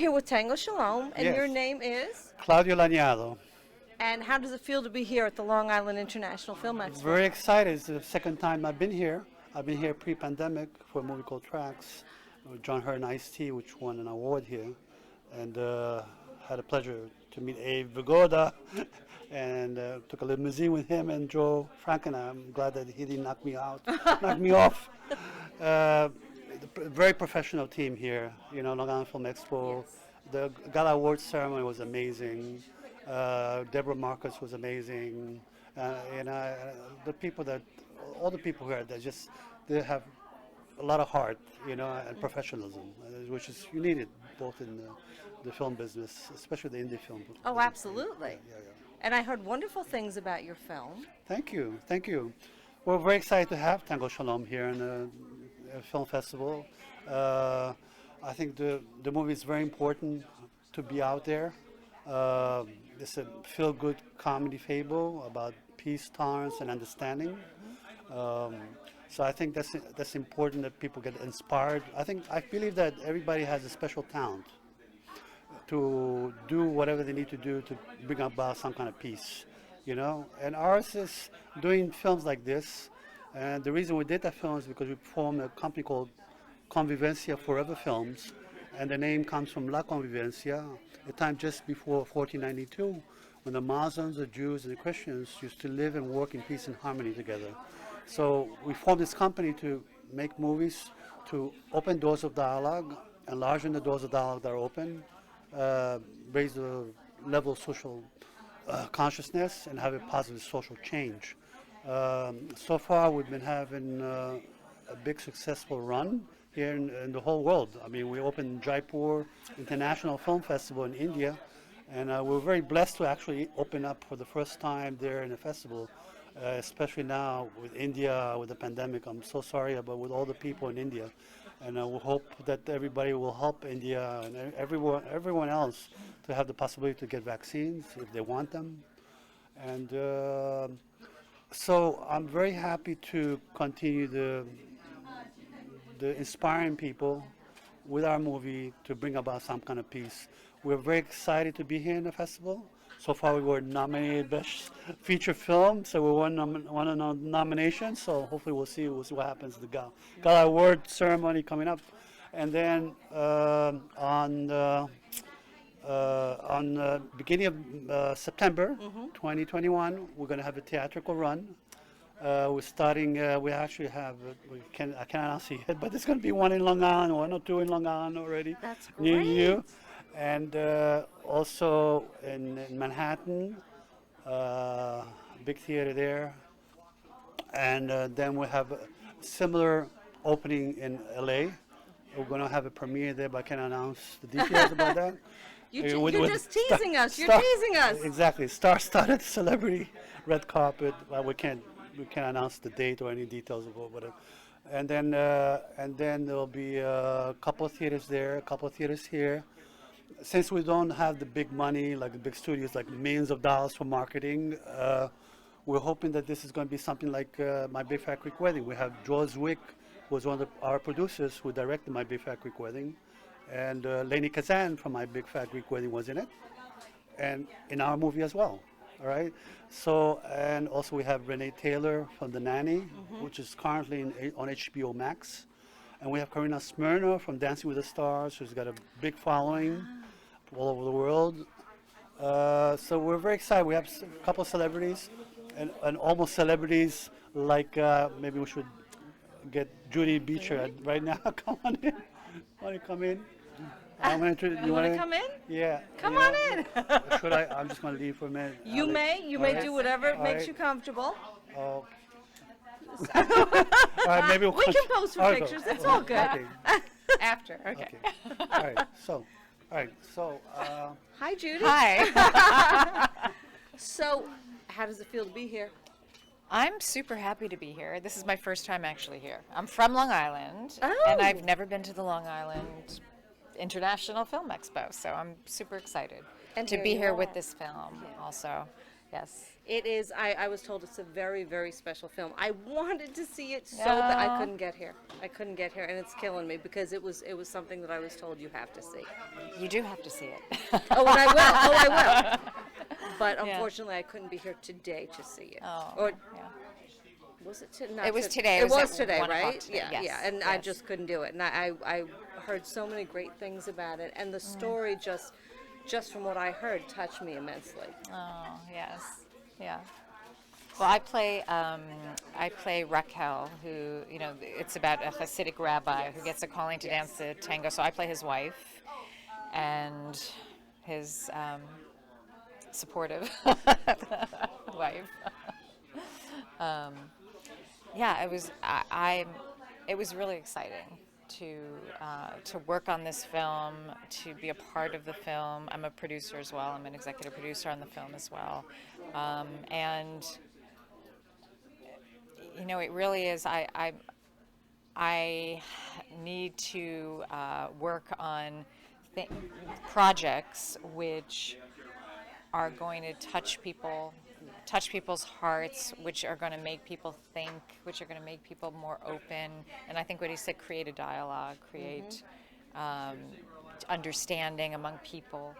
here with Tango Shalom, and Yes. your name is? Claudio Laniado. And how does it feel to be here at the Long Island International Film Expo? Very excited. It's the second time I've been here. I've been here pre-pandemic for a movie called Tracks with John Hurt and Ice-T, which won an award here. And had a pleasure to meet Abe Vigoda and took a limousine with him and Joe Franken. I'm glad that he didn't knock me out, knock me off. Very professional team here, you know, Long Island Film Expo. Yes. The Gala Awards ceremony was amazing. Deborah Marcus was amazing. The people that, all the people here, they have a lot of heart, you know, and professionalism, which is you need it both in the film business, especially the indie film. Oh, absolutely. Yeah. And I heard wonderful things about your film. Thank you. We're very excited to have Tango Shalom here in the film festival. I think the movie is very important to be out there. It's a feel-good comedy fable about peace, tolerance, and understanding. So I think that's important that people get inspired. I believe that everybody has a special talent to do whatever they need to do to bring about some kind of peace, you know. And ours is doing films like this. And the reason we did that film is because we formed a company called Convivencia Forever Films, and the name comes from La Convivencia, a time just before 1492, when the Muslims, the Jews, and the Christians used to live and work in peace and harmony together. So we formed this company to make movies, to open doors of dialogue, enlarge the doors of dialogue that are open, raise the level of social consciousness, and have a positive social change. So far, we've been having a big successful run here in the whole world. I mean, we opened Jaipur International Film Festival in India, and we're very blessed to actually open up for the first time there in the festival, especially now with India, with the pandemic. I'm so sorry about with all the people in India, and we hope that everybody will help India and everyone else to have the possibility to get vaccines if they want them. And so I'm very happy to continue the inspiring people with our movie to bring about some kind of peace. We're very excited to be here in the festival. So far we were nominated Best Feature Film, so we won a nomination, so hopefully we'll see what happens to the Gala Award ceremony coming up. And then on the beginning of September 2021, we're going to have a theatrical run. We're starting, we actually have, I can't announce it yet, but there's going to be one in Long Island, one or two in Long Island already. That's Near great. you. And also in Manhattan, big theater there. And then we have a similar opening in LA. We're going to have a premiere there, but I can't announce the details about that. You're just teasing us. You're teasing us. Exactly. Star-studded celebrity red carpet. Well, we can't announce the date or any details about whatever. And then there'll be a couple of theaters there, a couple of theaters here. Since we don't have the big money, like the big studios, like millions of dollars for marketing, we're hoping that this is going to be something like My Big Fat Greek Wedding. We have George Wick, who was one of our producers who directed My Big Fat Greek Wedding, and Leni Kazan from My Big Fat Greek Wedding was in it, and in our movie as well. All right. So, and also we have Renee Taylor from The Nanny, which is currently on HBO Max, and we have Karina Smirnoff from Dancing with the Stars, who's got a big following all over the world. So we're very excited. We have a couple of celebrities, and almost celebrities like maybe we should get Judy Beecher right now. Come on in. Want to come in? You want to come in? Yeah. Come on in. Should I? I'm just going to leave for a minute. You may do whatever makes you comfortable. Oh. All right, maybe We can pose for pictures. It's all good. Okay. After, okay. All right. So. Hi, Judy. Hi. So, how does it feel to be here? I'm super happy to be here. This is my first time actually here. I'm from Long Island, Oh. and I've never been to the Long Island International Film Expo, so I'm super excited And to here be you here are. with this film also. Yes. It is. I was told it's a very, very special film. I wanted to see it so bad. I Yeah. couldn't get here. I couldn't get here, and it's killing me because it was something that I was told you have to see. You do have to see it. Oh, and I will. Oh, I will. But Yeah. unfortunately, I couldn't be here today to see it. Oh, Or yeah. was it today? It was today. It It was was at today, 1 o'clock right? today. Yeah, Yes, yeah. And I yes. just couldn't do it. And I heard so many great things about it, and the story just from what I heard, touched me immensely. Oh, yes. Yeah. Well, I play Raquel, who, you know, it's about a Hasidic rabbi who gets a calling to dance the tango. So I play his wife and his supportive wife. Yeah, it was really exciting to work on this film, to be a part of the film. I'm a producer as well. I'm an executive producer on the film as well, and you know, it really is. I need to work on projects which are going to touch people's hearts, which are going to make people think, which are going to make people more open. And I think what he said, create a dialogue, create understanding among people.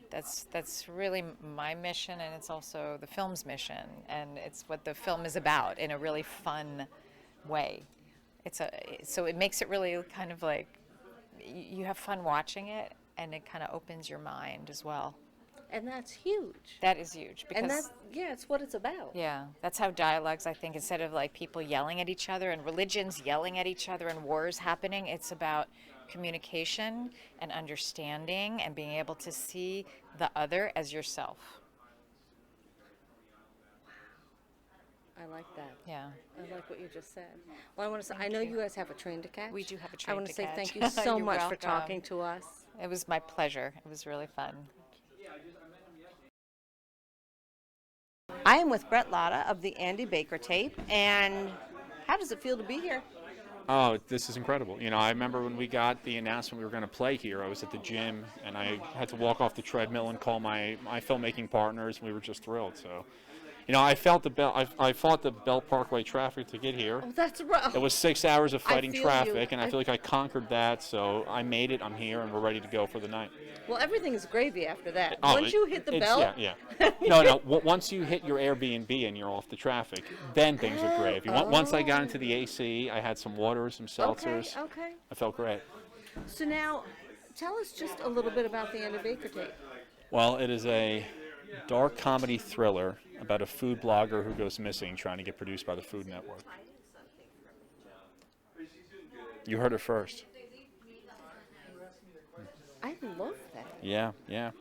That's really my mission, and it's also the film's mission, and it's what the film is about in a really fun way. So it makes it really kind of like you have fun watching it, and it kind of opens your mind as well. And that's huge. That is huge because And that's, yeah, it's what it's about. yeah, that's how dialogues, I think, instead of like people yelling at each other and religions yelling at each other and wars happening, it's about communication and understanding and being able to see the other as yourself. I like that. Yeah. I like what you just said. Well, I want to say, I know you guys have a train to catch. We do have a I train want to to say catch. thank you so You're much for welcome. talking to us. It was my pleasure. It was really fun. I am with Brett Lotta of the Andy Baker tape, and how does it feel to be here? Oh, this is incredible. You know, I remember when we got the announcement we were going to play here, I was at the gym, and I had to walk off the treadmill and call my filmmaking partners, and we were just thrilled. So, you know, I fought the Belt Parkway traffic to get here. Oh, that's right. It was 6 hours of fighting feel traffic, you. and I feel like I conquered that, so I made it, I'm here, and we're ready to go for the night. Well, everything's gravy after that. Oh, Once you hit the belt, Yeah, yeah. No. Once you hit your Airbnb and you're off the traffic, then things are great. Once I got into the AC, I had some water, some seltzers. Okay. I felt great. So now, tell us just a little bit about the Andy Baker tape. Well, it is a dark comedy thriller about a food blogger who goes missing, trying to get produced by the Food Network. You heard it first. I love that. Yeah, yeah.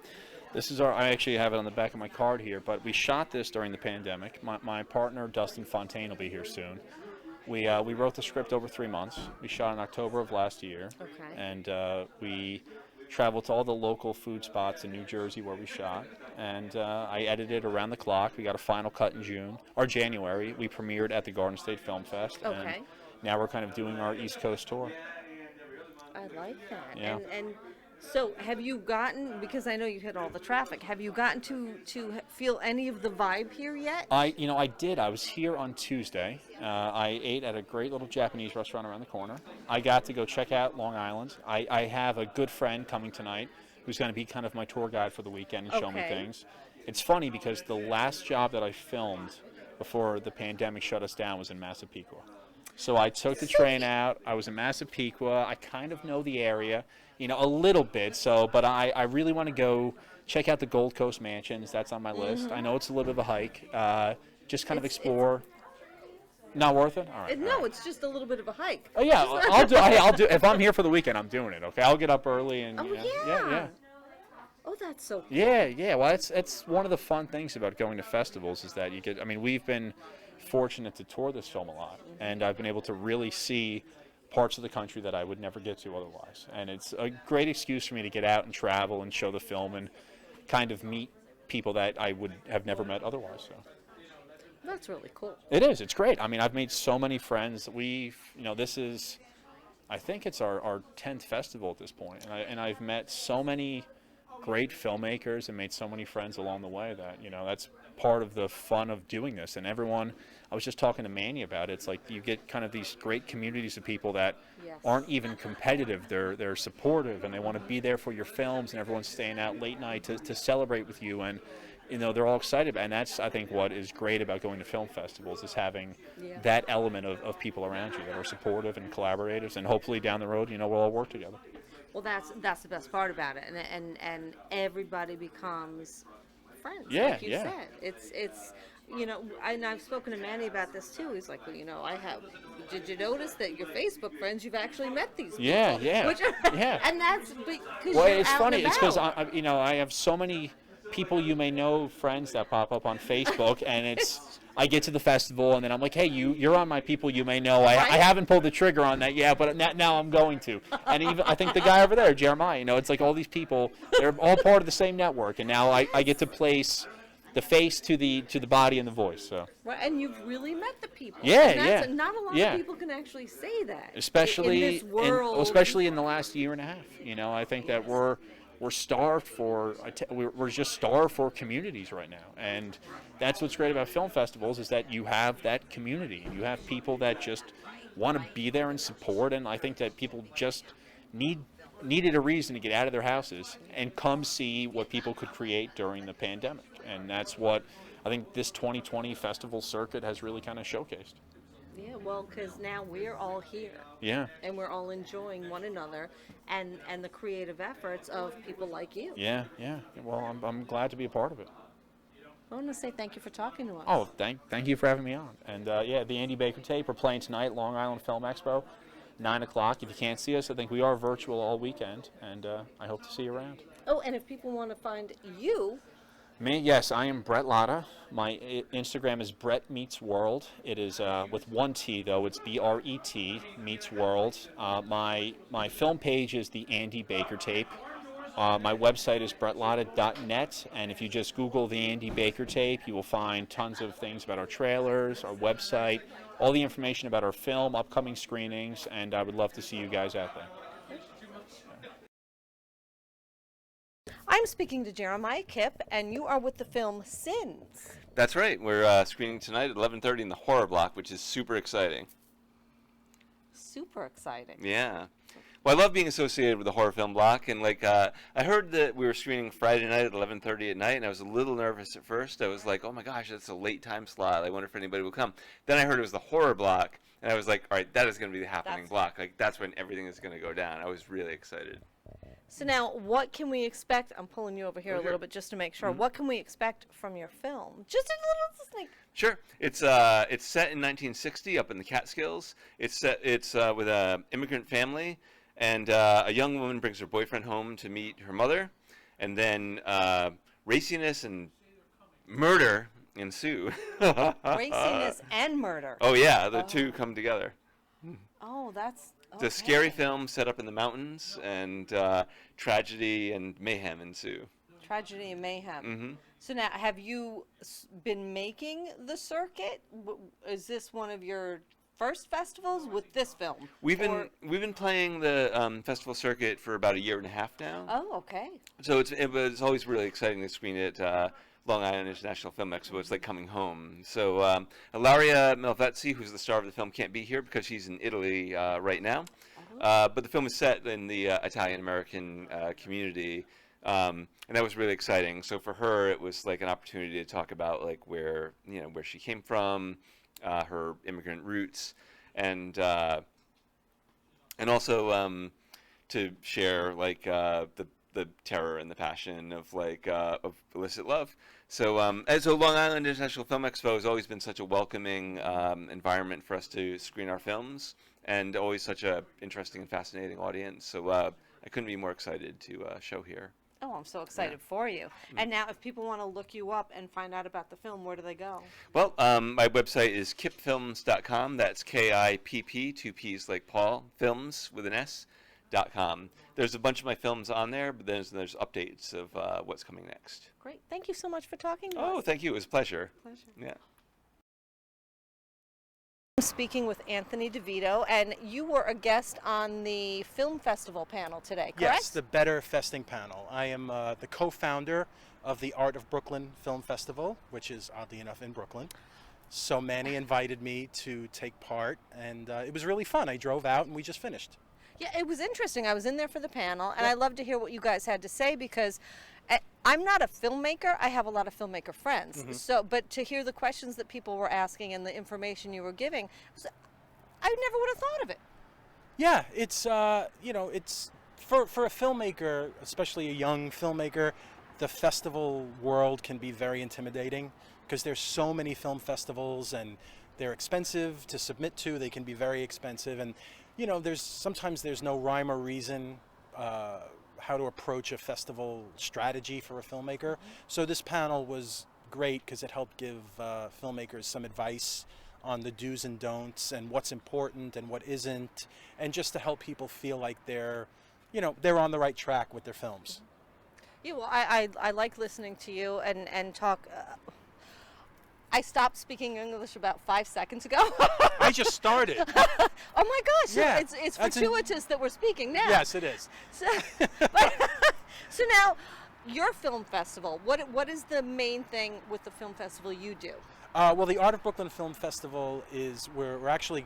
This is I actually have it on the back of my card here, but we shot this during the pandemic. My partner, Dustin Fontaine, will be here soon. We wrote the script over 3 months. We shot in October of last year. Okay. And we traveled to all the local food spots in New Jersey where we shot. And I edited around the clock. We got a final cut in January. We premiered at the Garden State Film Fest. Okay. And now we're kind of doing our East Coast tour. I like that. Yeah. And so have you gotten, because I know you hit all the traffic, have you gotten to feel any of the vibe here yet? I did. I was here on Tuesday. I ate at a great little Japanese restaurant around the corner. I got to go check out Long Island. I have a good friend coming tonight who's going to be kind of my tour guide for the weekend and show me Okay. things. It's funny because the last job that I filmed before the pandemic shut us down was in Massapequa. So I took the train out. I was in Massapequa. I kind of know the area, a little bit. So, but I really want to go check out the Gold Coast mansions. That's on my list. I know it's a little bit of a hike. Just kind of explore. Not worth it? All right. all No, right. it's just a little bit of a hike. Oh yeah, I'll do. If I'm here for the weekend, I'm doing it. Okay, I'll get up early and. Oh, yeah. Oh, that's so cool. Yeah. Well, it's one of the fun things about going to festivals is that you get. I mean, we've been fortunate to tour this film a lot, and I've been able to really see parts of the country that I would never get to otherwise. And it's a great excuse for me to get out and travel and show the film and kind of meet people that I would have never met otherwise. So. That's really cool. It is. It's great. I mean, I've made so many friends. This is, I think it's our 10th festival at this point, and I've met so many great filmmakers and made so many friends along the way that that's part of the fun of doing this. And everyone, I was just talking to Manny about it. It's like you get kind of these great communities of people that Yes. aren't even competitive. They're supportive, and they want to be there for your films, and everyone's staying out late night to celebrate with you. And they're all excited, and that's, I think, what is great about going to film festivals, is having Yeah. that element of people around you that are supportive and collaborators, and hopefully down the road, we'll all work together. Well, that's the best part about it, and everybody becomes friends. Yeah, like you yeah. said, it's and I've spoken to Manny about this too. He's like, well, I have. Did you notice that your Facebook friends, you've actually met these people? Yeah, yeah, Which, yeah. And that's because Well, you're it's out funny. and It's because about. I have so many people you may know, friends that pop up on Facebook, and I get to the festival, and then I'm like, hey, you're on my people you may know. I Right. haven't pulled the trigger on that yet, but now I'm going to. And even I think the guy over there, Jeremiah, it's like all these people, they're all part of the same network, and now I get to place the face to the body and the voice. So Right, and you've really met the people. Yeah, and that's, yeah, Not a lot yeah. of people can actually say that. especially in this world. especially in the last year and a half. I think that we're starved for we're just starved for communities right now, and that's what's great about film festivals, is that you have that community, and you have people that just want to be there and support. And I think that people just needed a reason to get out of their houses and come see what people could create during the pandemic, and that's what I think this 2020 festival circuit has really kind of showcased. Yeah, well, because now we're all here. Yeah. And we're all enjoying one another and the creative efforts of people like you. Yeah, yeah. Well, I'm glad to be a part of it. I want to say thank you for talking to us. Oh, thank you for having me on. And yeah, the Andy Baker tape, we're playing tonight, Long Island Film Expo, 9 o'clock. If you can't see us, I think we are virtual all weekend, and I hope to see you around. Oh, and if people want to find you, Me, yes, I am Brett Lotta. My Instagram is Brett Meets World. It is with one T though. It's BRET Meets World. My film page is the Andy Baker tape. My website is brettlotta.net, and if you just Google the Andy Baker tape, you will find tons of things about our trailers, our website, all the information about our film, upcoming screenings, and I would love to see you guys out there. I'm speaking to Jeremiah Kipp, and you are with the film Sins. That's right. We're screening tonight at 11:30 in the horror block, which is super exciting. Super exciting. Yeah. Well, I love being associated with the horror film block, and I heard that we were screening Friday night at 11:30 at night, and I was a little nervous at first. I was like, oh my gosh, that's a late time slot. I wonder if anybody will come. Then I heard it was the horror block, and I was like, all right, that is going to be the happening block. That's when everything is going to go down. I was really excited. So now, what can we expect? I'm pulling you over here a Sure. little bit just to make sure. What can we expect from your film? Just a little sneak. Sure. It's set in 1960 up in the Catskills. It's with an immigrant family, and a young woman brings her boyfriend home to meet her mother, and then raciness and murder ensue. Raciness and murder. Oh yeah, the two come together. Oh, that's It's a scary film set up in the mountains, and tragedy and mayhem ensue. Tragedy and mayhem. Mhm. So now, have you been making the circuit? Is this one of your first festivals with this film? We've Or- been playing the festival circuit for about a year and a half now. Oh, okay. So it was always really exciting to screen at Long Island International Film Expo. It's like coming home. So Ilaria Malvezzi, who's the star of the film, can't be here because she's in Italy right now. But the film is set in the Italian-American community, and that was really exciting. So for her, it was like an opportunity to talk about like where she came from, her immigrant roots, and also to share like the terror and the passion of of illicit love. So Long Island International Film Expo has always been such a welcoming environment for us to screen our films, and always such a interesting and fascinating audience. So I couldn't be more excited to show here. Oh, I'm so excited for you. And now, if people want to look you up and find out about the film, where do they go? Well, my website is kippfilms.com. That's KIPP, two P's like Paul, films with an S.com. There's a bunch of my films on there, but there's updates of what's coming next. Great. Thank you so much for talking to us. Oh, thank you. It was a pleasure. Pleasure. Yeah. Speaking with Anthony DeVito, and you were a guest on the film festival panel today, correct? Yes, the Better Festing panel. I am the co-founder of the Art of Brooklyn Film Festival, which is oddly enough in Brooklyn. So Manny invited me to take part, and it was really fun. I drove out and we just finished. Yeah, it was interesting. I was in there for the panel, and I love to hear what you guys had to say because I'm not a filmmaker. I have a lot of filmmaker friends. So, but to hear the questions that people were asking and the information you were giving, I never would have thought of it. Yeah, it's it's for a filmmaker, especially a young filmmaker, the festival world can be very intimidating because there's so many film festivals and they're expensive to submit to. They can be very expensive, and sometimes there's no rhyme or reason how to approach a festival strategy for a filmmaker. So this panel was great because it helped give filmmakers some advice on the do's and don'ts and what's important and what isn't, and just to help people feel like they're on the right track with their films. Yeah, well, I like listening to you and talk. I stopped speaking English about 5 seconds ago. I just started. Oh my gosh! Yeah, it's that's fortuitous that we're speaking now. Yes, it is. So, so now, your film festival. What is the main thing with the film festival you do? Well, the Art of Brooklyn Film Festival is we're actually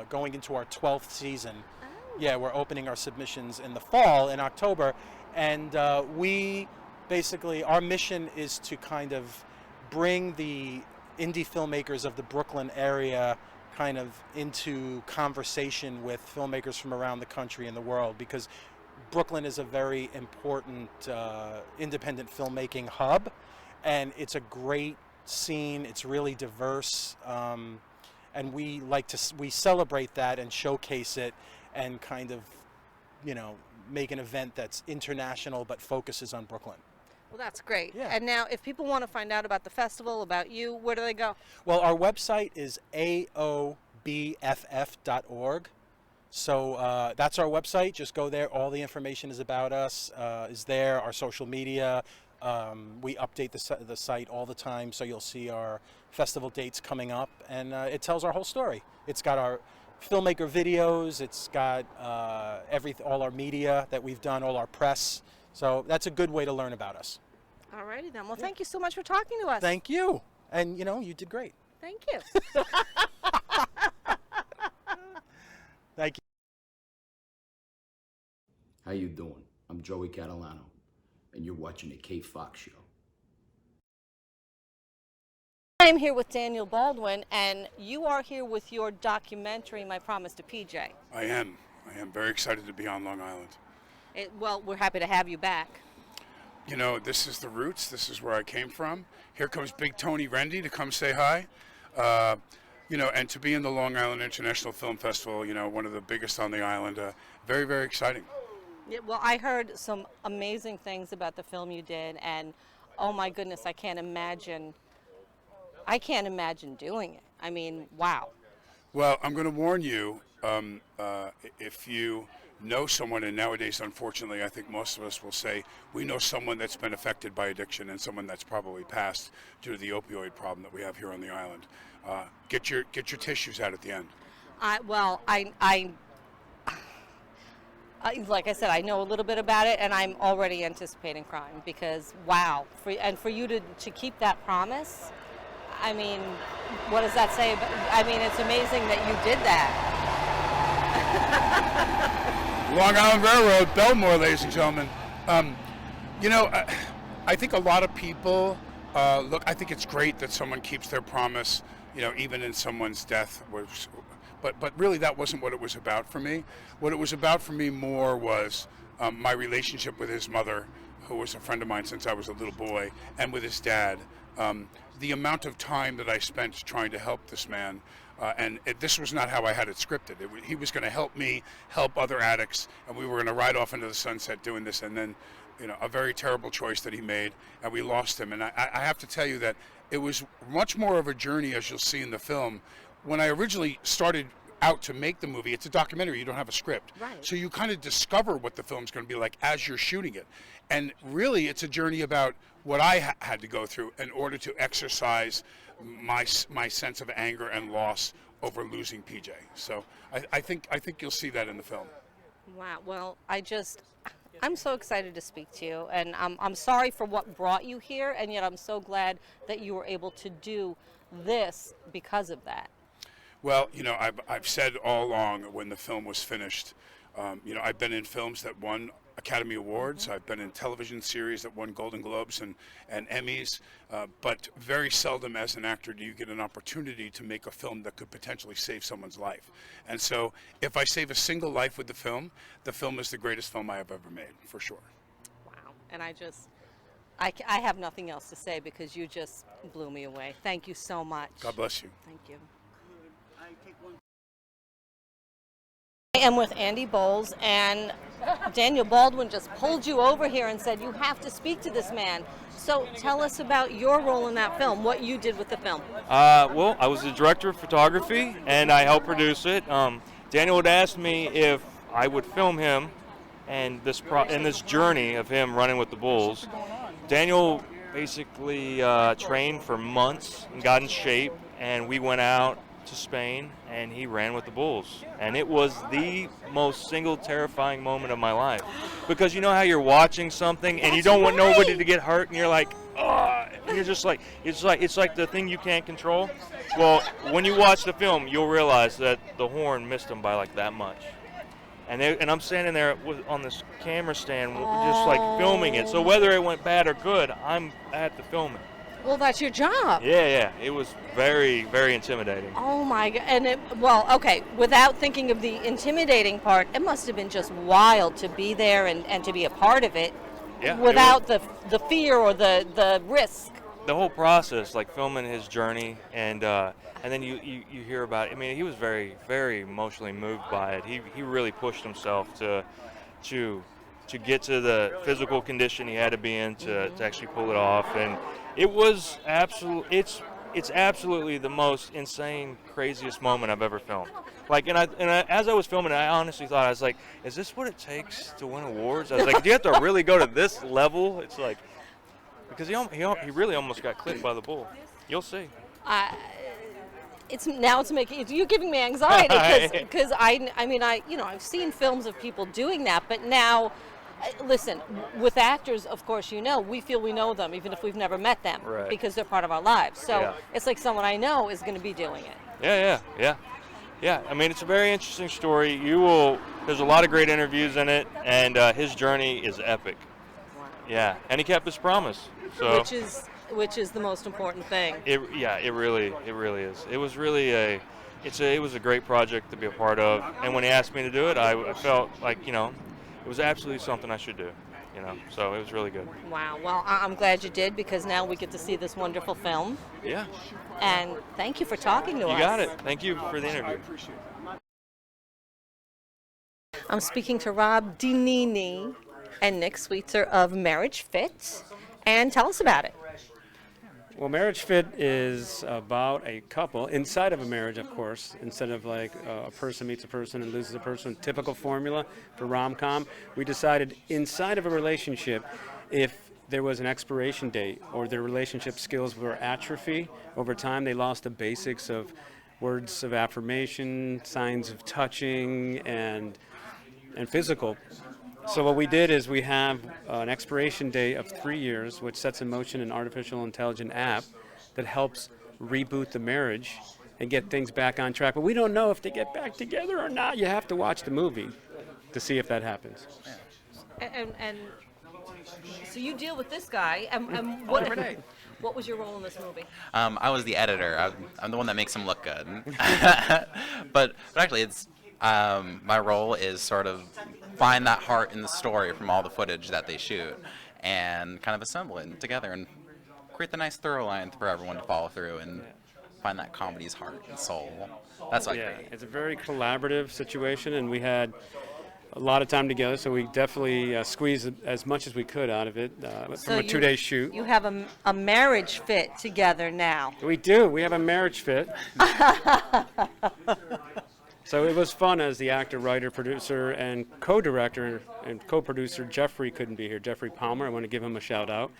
going into our 12th season. Oh. Yeah, we're opening our submissions in the fall in October, and we basically our mission is to kind of bring the indie filmmakers of the Brooklyn area kind of into conversation with filmmakers from around the country and the world, because Brooklyn is a very important independent filmmaking hub, and it's a great scene. It's really diverse, and we celebrate that and showcase it, and kind of make an event that's international but focuses on Brooklyn. Well, that's great. Yeah. And now, if people want to find out about the festival, about you, where do they go? Well, our website is aobff.org. So that's our website. Just go there. All the information is about us, is there. Our social media. We update the site all the time, so you'll see our festival dates coming up, and it tells our whole story. It's got our filmmaker videos. It's got all our media that we've done, all our press. So that's a good way to learn about us. All righty then. Well, thank you so much for talking to us. Thank you. And you did great. Thank you. Thank you. How you doing? I'm Joey Catalano, and you're watching the K Fox Show. I'm here with Daniel Baldwin, and you are here with your documentary, My Promise to PJ. I am very excited to be on Long Island. Well, we're happy to have you back. This is the roots. This is where I came from. Here comes Big Tony Rendy to come say hi. And to be in the Long Island International Film Festival, one of the biggest on the island, very, very exciting. Yeah, well, I heard some amazing things about the film you did, and oh my goodness, I can't imagine doing it. I mean, wow. Well, I'm going to warn you, if you know someone, and nowadays, unfortunately, I think most of us will say we know someone that's been affected by addiction and someone that's probably passed due to the opioid problem that we have here on the island. Get your tissues out at the end. Like I said, I know a little bit about it, and I'm already anticipating crime because, wow, for you to keep that promise, I mean, what does that say? I mean, it's amazing that you did that. Long Island Railroad, Belmore, ladies and gentlemen. I think a lot of people I think it's great that someone keeps their promise, even in someone's death. But really, that wasn't what it was about for me. What it was about for me more was my relationship with his mother, who was a friend of mine since I was a little boy, and with his dad. The amount of time that I spent trying to help this man. This was not how I had it scripted. He was going to help me help other addicts, and we were going to ride off into the sunset doing this. And then, a very terrible choice that he made, and we lost him. And I have to tell you that it was much more of a journey, as you'll see in the film. When I originally started out to make the movie, it's a documentary, you don't have a script. Right. So you kind of discover what the film's going to be like as you're shooting it. And really, it's a journey about what I had to go through in order to exercise my sense of anger and loss over losing PJ. So I think you'll see that in the film. Wow. Well, I'm so excited to speak to you, and I'm sorry for what brought you here, and yet I'm so glad that you were able to do this because of that. Well, I've said all along when the film was finished, I've been in films that won Academy Awards. I've been in television series that won Golden Globes and Emmys, but very seldom as an actor do you get an opportunity to make a film that could potentially save someone's life. And so if I save a single life with the film is the greatest film I have ever made, for sure. Wow. And I have nothing else to say because you just blew me away. Thank you so much. God bless you. Thank you. I am with Andy Bowles, and Daniel Baldwin just pulled you over here and said you have to speak to this man. So tell us about your role in that film, what you did with the film. Well, I was the director of photography, and I helped produce it. Daniel had asked me if I would film him and this journey of him running with the bulls. Daniel basically trained for months and got in shape, and we went out to Spain, and he ran with the bulls. And it was the most single terrifying moment of my life, because you know how you're watching something and you don't want nobody to get hurt, and you're like, oh, and you're just like, it's like the thing you can't control. Well, when you watch the film, you'll realize that the horn missed him by like that much. And I'm standing there on this camera stand, just like filming it. So whether it went bad or good, I'm at the filming. Well, that's your job. Yeah. It was very, very intimidating. Oh my God. And okay, without thinking of the intimidating part, it must have been just wild to be there and to be a part of it. Yeah. Without the fear or the risk. The whole process, like filming his journey, and then you hear about it. I mean, he was very, very emotionally moved by it. He really pushed himself to get to the physical condition he had to be in to actually pull it off. And it was it's absolutely the most insane, craziest moment I've ever filmed. Like, as I was filming it, I honestly thought, I was like, is this what it takes to win awards? I was like, do you have to really go to this level? It's like, because he really almost got clipped by the bull. You'll see. You're giving me anxiety because I've seen films of people doing that, but now. Listen, with actors, of course, we feel we know them, even if we've never met them, right, because they're part of our lives. So yeah, it's like someone I know is going to be doing it. Yeah. I mean, it's a very interesting story. There's a lot of great interviews in it, and his journey is epic. Wow. Yeah, and he kept his promise. So which is the most important thing. It really is. It was really it was a great project to be a part of, and when he asked me to do it, I felt like, it was absolutely something I should do, so it was really good. Wow. Well, I'm glad you did, because now we get to see this wonderful film. Yeah. And thank you for talking to us. You got it. Thank you for the interview. I'm speaking to Rob Dinini and Nick Sweetser of Marriage Fit. And tell us about it. Well, Marriage Fit is about a couple inside of a marriage, of course, instead of like a person meets a person and loses a person, typical formula for rom-com. We decided inside of a relationship, if there was an expiration date or their relationship skills were atrophy over time, they lost the basics of words of affirmation, signs of touching, and physical. So what we did is we have an expiration date of 3 years, which sets in motion an artificial intelligence app that helps reboot the marriage and get things back on track. But we don't know if they get back together or not. You have to watch the movie to see if that happens. And so you deal with this guy. And what was your role in this movie? I was the editor. I'm the one that makes him look good. but actually, it's my role is sort of find that heart in the story from all the footage that they shoot and kind of assemble it together and create the nice thorough line for everyone to follow through and find that comedy's heart and soul. That's what I create. It's a very collaborative situation, and we had a lot of time together, so we definitely squeezed as much as we could out of it from a 2-day shoot. You have a marriage fit together now. We do. We have a marriage fit. So it was fun as the actor, writer, producer, and co-director and co-producer. Jeffrey couldn't be here. Jeffrey Palmer. I want to give him a shout out.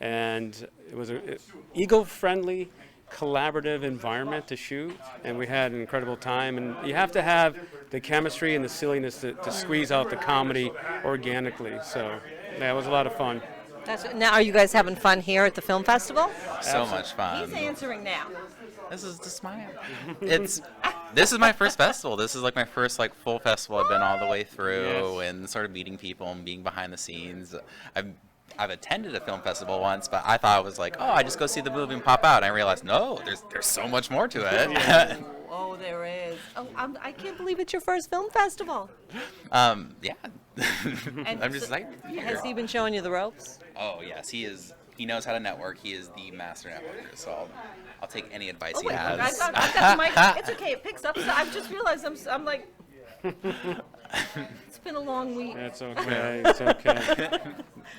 And it was an eagle-friendly collaborative environment to shoot, and we had an incredible time. And you have to have the chemistry and the silliness to squeeze out the comedy organically. So yeah, it was a lot of fun. Now, are you guys having fun here at the film festival? So much fun. He's answering now. This is just this is my first festival. This is like my first like full festival. I've been all the way through and sort of meeting people and being behind the scenes. I've attended a film festival once, but I thought it was like, oh, I just go see the movie and pop out. And I realized, no, there's so much more to it. Oh, there is. Oh, I can't believe it's your first film festival. Yeah. And I'm just like, has he been showing you the ropes? oh yes, he is. He knows how to network. He is the master networker. So I'll take any advice Oh, he wait, has. I've got the mic. It's okay, it picks up. So I've just realized I'm like, it's been a long week. It's okay. It's okay.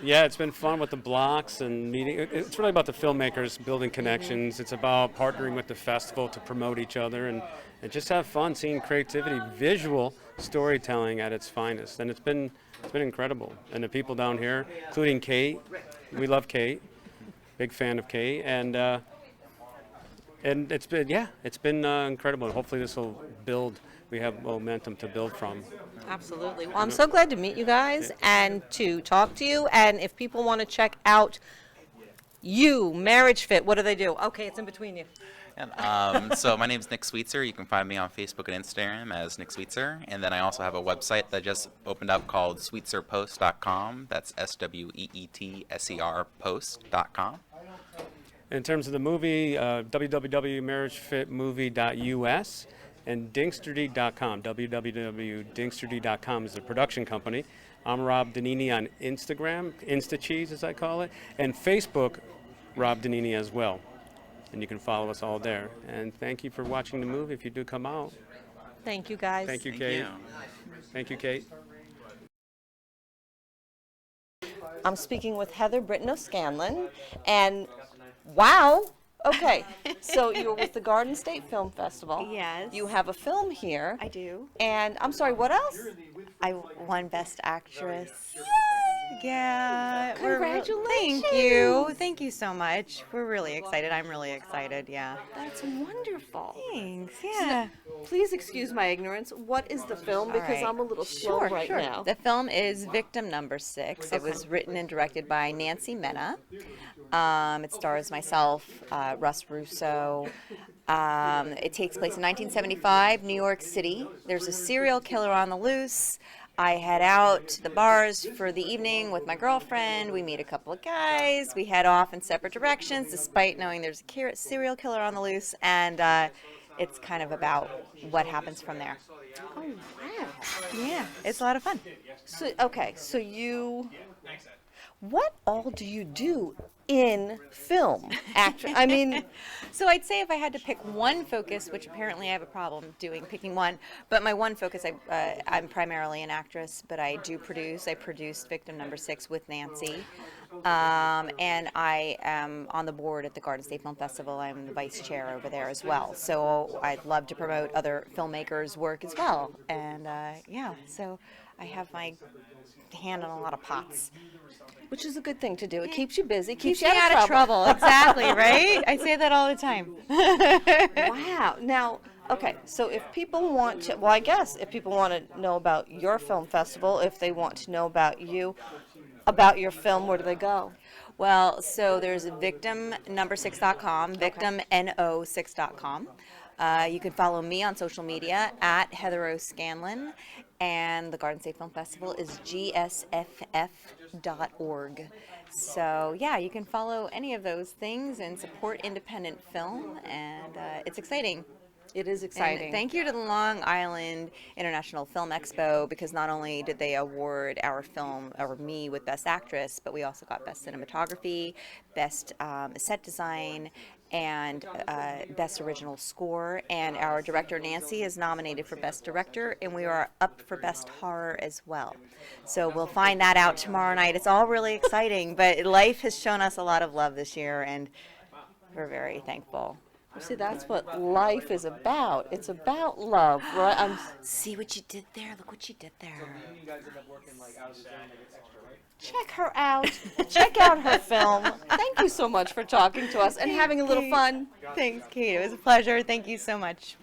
Yeah, it's been fun with the blocks and meeting. It's really about the filmmakers building connections. It's about partnering with the festival to promote each other and just have fun seeing creativity, visual storytelling at its finest. And it's been incredible. And the people down here, including Kate, we love Kate, big fan of Kate, and it's been incredible. And hopefully this will build. We have momentum to build from. Absolutely. Well, I'm so glad to meet you guys and to talk to you. And if people want to check out you, Marriage Fit, what do they do? Okay, it's in between you. So my name is Nick Sweetser. You can find me on Facebook and Instagram as Nick Sweetser. And then I also have a website that just opened up called sweetserpost.com. That's SWEETSER post.com. In terms of the movie, www.marriagefitmovie.us and Dingsterdy.com. www.dingsterdy.com is the production company. I'm Rob Danini on Instagram, InstaCheese as I call it, and Facebook, Rob Danini as well. And you can follow us all there. And thank you for watching the movie if you do come out. Thank you, guys. Thank you, Kate. Thank you, Kate. I'm speaking with Heather Britton O'Scanlan, and wow. Okay, so you're with the Garden State Film Festival. Yes. You have a film here. I do. And I'm sorry, what else? I won Best Actress. Yeah. Congratulations. Thank you. Thank you so much. We're really excited. I'm really excited, yeah. That's wonderful. Thanks, yeah. Please excuse my ignorance. What is the film? Because right. I'm a little slow right now. The film is Victim Number 6. It was written and directed by Nancy Mena. It stars myself, Russ Russo. It takes place in 1975, New York City. There's a serial killer on the loose. I head out to the bars for the evening with my girlfriend. We meet a couple of guys. We head off in separate directions despite knowing there's a serial killer on the loose. And it's kind of about what happens from there. Oh, wow. Yeah, it's a lot of fun. So, okay, so what all do you do in film? I mean, so I'd say if I had to pick one focus, which apparently I have a problem picking one, but my one focus, I'm primarily an actress, but I do produce. I produced Victim Number 6 with Nancy, and I am on the board at the Garden State Film Festival. I'm the vice chair over there as well. So I'd love to promote other filmmakers' work as well, and yeah, so I have my hand on a lot of pots. Which is a good thing to do. It keeps you busy, Keeps you out of trouble. Exactly, right? I say that all the time. Wow. Now, okay, so if people want to, well, I guess if people want to know about your film festival, if they want to know about you, about your film, where do they go? Well, so there's victimnumber6.com, victimno6.com. You can follow me on social media at Heather O'Scanlan, and the Garden State Film Festival is gsff.org. So yeah, you can follow any of those things and support independent film, and it's exciting. It is exciting. And thank you to the Long Island International Film Expo, because not only did they award our film, or me, with Best Actress, but we also got Best Cinematography, Best Set Design, and Best Original Score. And our director, Nancy, is nominated for Best Director, and we are up for Best Horror as well. So we'll find that out tomorrow night. It's all really exciting, but life has shown us a lot of love this year, and we're very thankful. Well, see, that's what life is about. It's about love, right? See what you did there? Look what you did there. You guys end up working like hours of Zoom, like it's extra, right? Check her out. Check out her film. Thank you so much for talking to us and having a little fun. Thanks, Kate. It was a pleasure. Thank you so much.